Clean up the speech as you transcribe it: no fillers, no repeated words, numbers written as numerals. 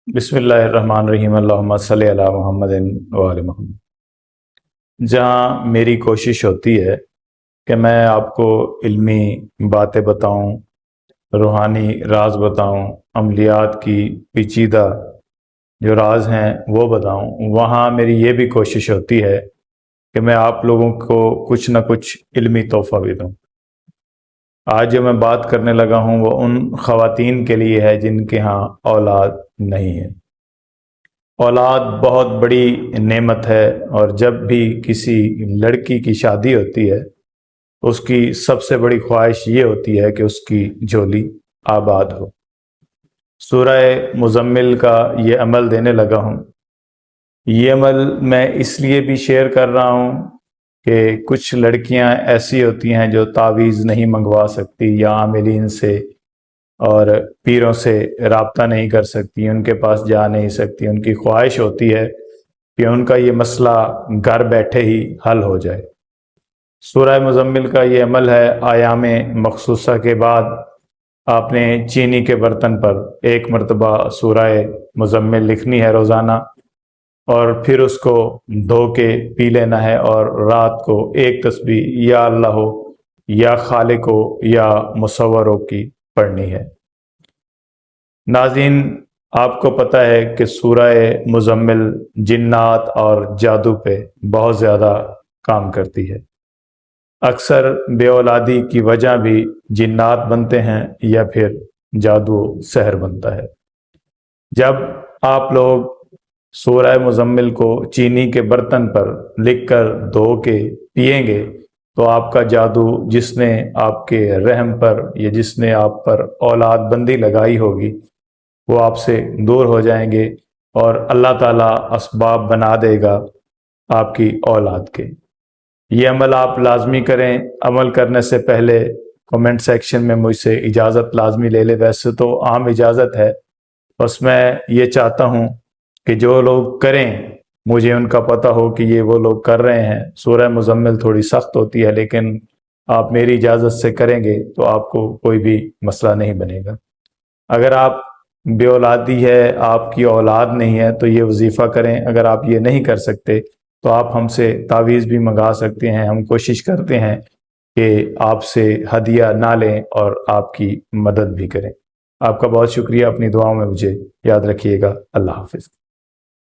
بسم اللہ الرحمن الرحیم، اللہم صلی علی محمد و آل محمد۔ جہاں میری کوشش ہوتی ہے کہ میں آپ کو علمی باتیں بتاؤں، روحانی راز بتاؤں، عملیات کی پیچیدہ جو راز ہیں وہ بتاؤں، وہاں میری یہ بھی کوشش ہوتی ہے کہ میں آپ لوگوں کو کچھ نہ کچھ علمی تحفہ بھی دوں۔ آج جو میں بات کرنے لگا ہوں وہ ان خواتین کے لیے ہے جن کے ہاں اولاد نہیں ہے۔ اولاد بہت بڑی نعمت ہے، اور جب بھی کسی لڑکی کی شادی ہوتی ہے اس کی سب سے بڑی خواہش یہ ہوتی ہے کہ اس کی جھولی آباد ہو۔ سورہ مزمل کا یہ عمل دینے لگا ہوں۔ یہ عمل میں اس لیے بھی شیئر کر رہا ہوں کہ کچھ لڑکیاں ایسی ہوتی ہیں جو تعویذ نہیں منگوا سکتی، یا عاملین سے اور پیروں سے رابطہ نہیں کر سکتی، ان کے پاس جا نہیں سکتی۔ ان کی خواہش ہوتی ہے کہ ان کا یہ مسئلہ گھر بیٹھے ہی حل ہو جائے۔ سورہ مزمل کا یہ عمل ہے، ایام مخصوصہ کے بعد آپ نے چینی کے برتن پر ایک مرتبہ سورہ مزمل لکھنی ہے روزانہ، اور پھر اس کو دھو کے پی لینا ہے، اور رات کو ایک تسبیح یا اللہ ہو یا خالق ہو یا مصور ہو کی پڑھنی ہے۔ ناظرین، آپ کو پتہ ہے کہ سورہ مزمل جنات اور جادو پہ بہت زیادہ کام کرتی ہے۔ اکثر بے اولادی کی وجہ بھی جنات بنتے ہیں یا پھر جادو سحر بنتا ہے۔ جب آپ لوگ سورہ مزمل کو چینی کے برتن پر لکھ کر دھو کے پئیں گے تو آپ کا جادو، جس نے آپ کے رحم پر یا جس نے آپ پر اولاد بندی لگائی ہوگی، وہ آپ سے دور ہو جائیں گے، اور اللہ تعالیٰ اسباب بنا دے گا آپ کی اولاد کے۔ یہ عمل آپ لازمی کریں۔ عمل کرنے سے پہلے کمنٹ سیکشن میں مجھ سے اجازت لازمی لے لے۔ ویسے تو عام اجازت ہے، بس میں یہ چاہتا ہوں کہ جو لوگ کریں مجھے ان کا پتہ ہو کہ یہ وہ لوگ کر رہے ہیں۔ سورہ مزمل تھوڑی سخت ہوتی ہے، لیکن آپ میری اجازت سے کریں گے تو آپ کو کوئی بھی مسئلہ نہیں بنے گا۔ اگر آپ بے اولادی ہے، آپ کی اولاد نہیں ہے، تو یہ وظیفہ کریں۔ اگر آپ یہ نہیں کر سکتے تو آپ ہم سے تعویذ بھی منگا سکتے ہیں۔ ہم کوشش کرتے ہیں کہ آپ سے ہدیہ نہ لیں اور آپ کی مدد بھی کریں۔ آپ کا بہت شکریہ، اپنی دعاؤں میں مجھے یاد رکھیے گا۔ اللہ حافظ۔